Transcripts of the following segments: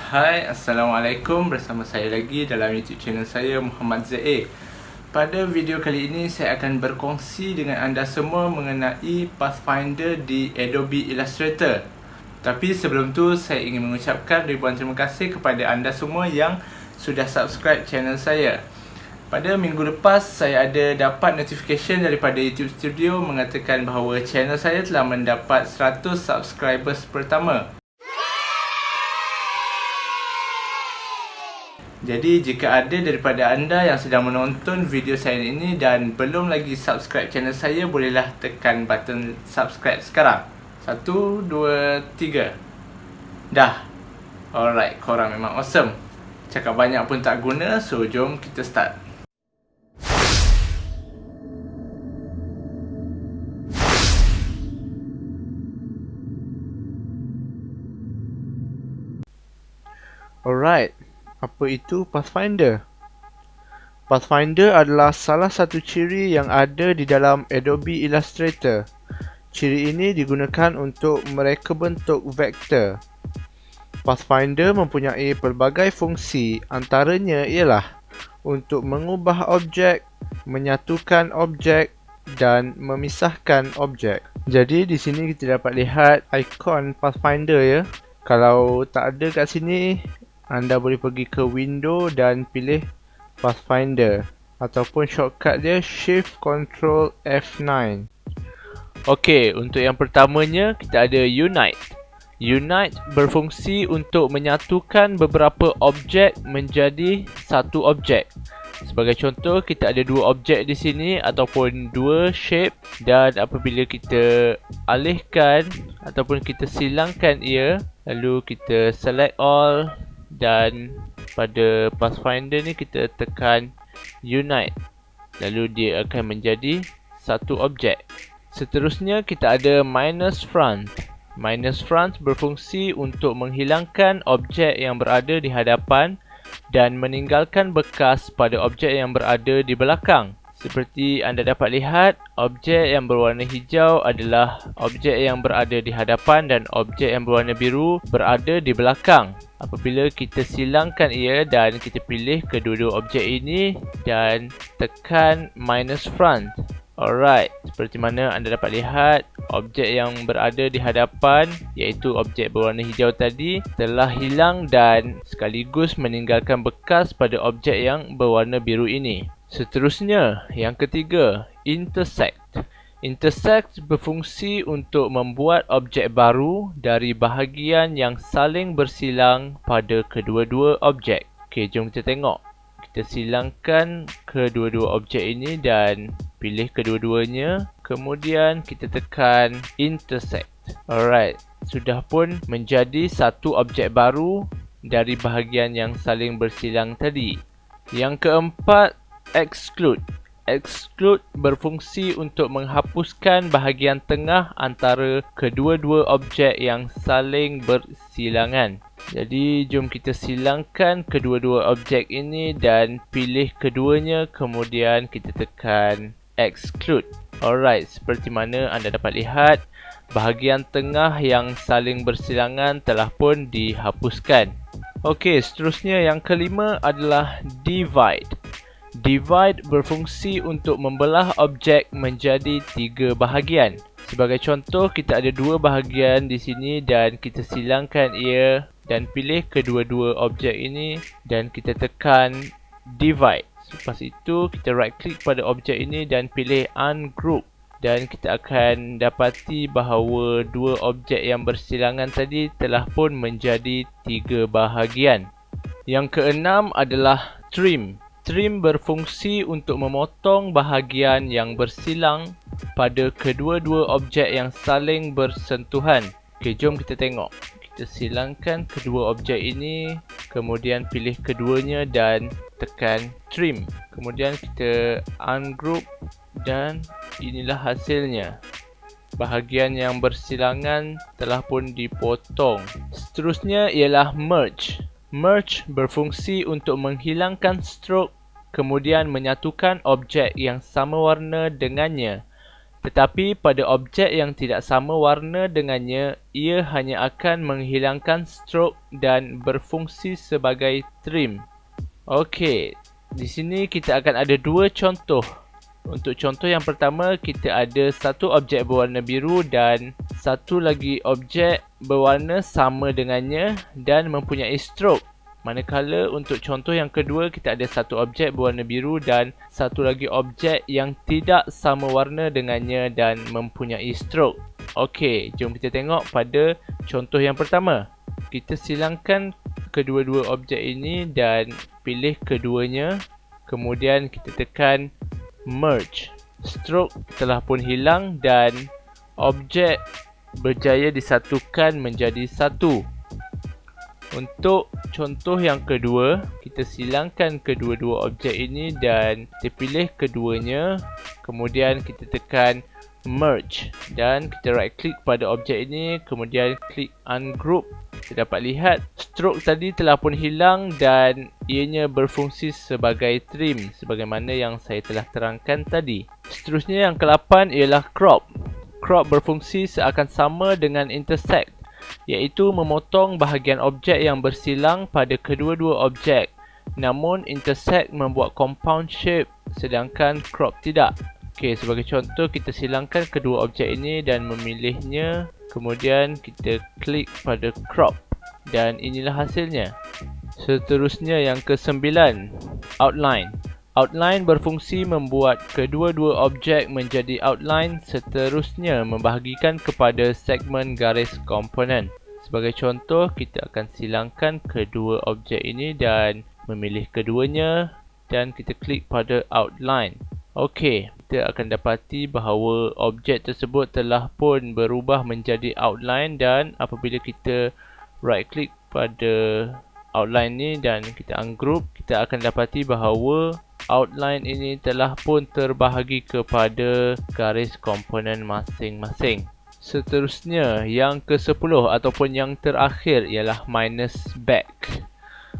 Hai, assalamualaikum. Bersama saya lagi dalam YouTube channel saya, Muhammad Zaid. Pada video kali ini saya akan berkongsi dengan anda semua mengenai Pathfinder di Adobe Illustrator. Tapi sebelum tu saya ingin mengucapkan ribuan terima kasih kepada anda semua yang sudah subscribe channel saya. Pada minggu lepas saya ada dapat notification daripada YouTube Studio mengatakan bahawa channel saya telah mendapat 100 subscribers pertama. Jadi jika ada daripada anda yang sedang menonton video saya ini dan belum lagi subscribe channel saya, bolehlah tekan button subscribe sekarang. 1, 2, 3. Dah. Alright, korang memang awesome. Cakap banyak pun tak guna, so jom kita start. Alright. Apa itu Pathfinder? Pathfinder adalah salah satu ciri yang ada di dalam Adobe Illustrator. Ciri ini digunakan untuk mereka bentuk vektor. Pathfinder mempunyai pelbagai fungsi, antaranya ialah untuk mengubah objek, menyatukan objek dan memisahkan objek. Jadi di sini kita dapat lihat ikon Pathfinder ya. Kalau tak ada kat sini, anda boleh pergi ke window dan pilih Pathfinder ataupun shortcut dia Shift Ctrl F9. Okey, untuk yang pertamanya kita ada Unite. Unite berfungsi untuk menyatukan beberapa objek menjadi satu objek. Sebagai contoh, kita ada dua objek di sini ataupun dua shape, dan apabila kita alihkan ataupun kita silangkan ia, lalu kita select all, dan pada Pathfinder ni kita tekan Unite, lalu dia akan menjadi satu objek. Seterusnya kita ada minus front. Minus front berfungsi untuk menghilangkan objek yang berada di hadapan dan meninggalkan bekas pada objek yang berada di belakang. Seperti anda dapat lihat, objek yang berwarna hijau adalah objek yang berada di hadapan dan objek yang berwarna biru berada di belakang. Apabila kita silangkan ia dan kita pilih kedua-dua objek ini dan tekan minus front. Alright, seperti mana anda dapat lihat, objek yang berada di hadapan, iaitu objek berwarna hijau tadi, telah hilang dan sekaligus meninggalkan bekas pada objek yang berwarna biru ini. Seterusnya, yang ketiga, intersect. Intersect berfungsi untuk membuat objek baru dari bahagian yang saling bersilang pada kedua-dua objek. Okey, jom kita tengok. Kita silangkan kedua-dua objek ini dan pilih kedua-duanya. Kemudian kita tekan intersect. Alright, sudah pun menjadi satu objek baru dari bahagian yang saling bersilang tadi. Yang keempat, exclude. Exclude berfungsi untuk menghapuskan bahagian tengah antara kedua-dua objek yang saling bersilangan. Jadi jom kita silangkan kedua-dua objek ini dan pilih keduanya, kemudian kita tekan exclude. Alright, seperti mana anda dapat lihat, bahagian tengah yang saling bersilangan telah pun dihapuskan. Okey, seterusnya yang kelima adalah divide. Divide berfungsi untuk membelah objek menjadi tiga bahagian. Sebagai contoh, kita ada dua bahagian di sini dan kita silangkan ia dan pilih kedua-dua objek ini dan kita tekan divide. Lepas itu, kita right click pada objek ini dan pilih ungroup. Dan kita akan dapati bahawa dua objek yang bersilangan tadi telah pun menjadi tiga bahagian. Yang keenam adalah trim. Trim berfungsi untuk memotong bahagian yang bersilang pada kedua-dua objek yang saling bersentuhan. Okey, jom kita tengok. Kita silangkan kedua objek ini, kemudian pilih keduanya dan tekan trim. Kemudian kita ungroup dan inilah hasilnya. Bahagian yang bersilangan telah pun dipotong. Seterusnya ialah merge. Merge berfungsi untuk menghilangkan stroke kemudian menyatukan objek yang sama warna dengannya. Tetapi pada objek yang tidak sama warna dengannya, ia hanya akan menghilangkan strok dan berfungsi sebagai trim. Okey, di sini kita akan ada dua contoh. Untuk contoh yang pertama, kita ada satu objek berwarna biru dan satu lagi objek berwarna sama dengannya dan mempunyai strok. Manakala untuk contoh yang kedua, kita ada satu objek berwarna biru dan satu lagi objek yang tidak sama warna dengannya dan mempunyai strok. Okey, jom kita tengok pada contoh yang pertama. Kita silangkan kedua-dua objek ini dan pilih keduanya. Kemudian kita tekan merge. Strok telah pun hilang dan objek berjaya disatukan menjadi satu. Untuk contoh yang kedua, kita silangkan kedua-dua objek ini dan kita pilih keduanya. Kemudian kita tekan merge dan kita right click pada objek ini, kemudian klik ungroup. Kita dapat lihat strok tadi telah pun hilang dan ianya berfungsi sebagai trim sebagaimana yang saya telah terangkan tadi. Seterusnya yang ke-8 ialah crop. Crop berfungsi seakan sama dengan intersect, iaitu memotong bahagian objek yang bersilang pada kedua-dua objek. Namun intersect membuat compound shape sedangkan crop tidak. Okey, sebagai contoh kita silangkan kedua objek ini dan memilihnya. Kemudian kita klik pada crop dan inilah hasilnya. Seterusnya yang ke-9, outline. Outline berfungsi membuat kedua-dua objek menjadi outline, seterusnya membahagikan kepada segmen garis komponen. Sebagai contoh, kita akan silangkan kedua objek ini dan memilih keduanya dan kita klik pada outline. Okey, kita akan dapati bahawa objek tersebut telah pun berubah menjadi outline dan apabila kita right click pada outline ni dan kita ungroup, kita akan dapati bahawa outline ini telah pun terbahagi kepada garis komponen masing-masing. Seterusnya, yang ke-10 ataupun yang terakhir ialah minus back.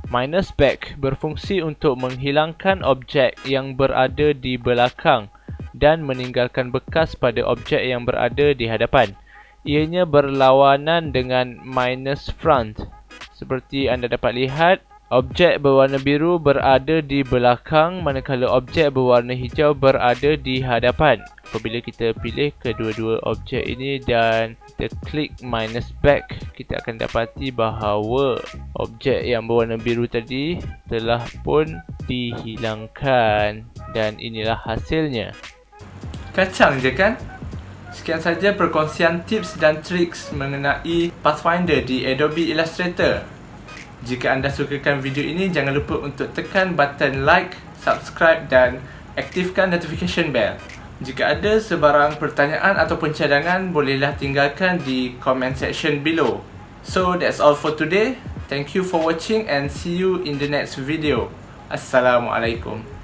Minus back berfungsi untuk menghilangkan objek yang berada di belakang dan meninggalkan bekas pada objek yang berada di hadapan. Ianya berlawanan dengan minus front. Seperti anda dapat lihat, objek berwarna biru berada di belakang manakala objek berwarna hijau berada di hadapan. Apabila kita pilih kedua-dua objek ini dan kita klik minus back, kita akan dapati bahawa objek yang berwarna biru tadi telah pun dihilangkan dan inilah hasilnya. Kacang je kan? Sekian saja perkongsian tips dan triks mengenai Pathfinder di Adobe Illustrator. Jika anda sukakan video ini, jangan lupa untuk tekan button like, subscribe dan aktifkan notification bell. Jika ada sebarang pertanyaan ataupun cadangan, bolehlah tinggalkan di comment section below. So that's all for today. Thank you for watching and see you in the next video. Assalamualaikum.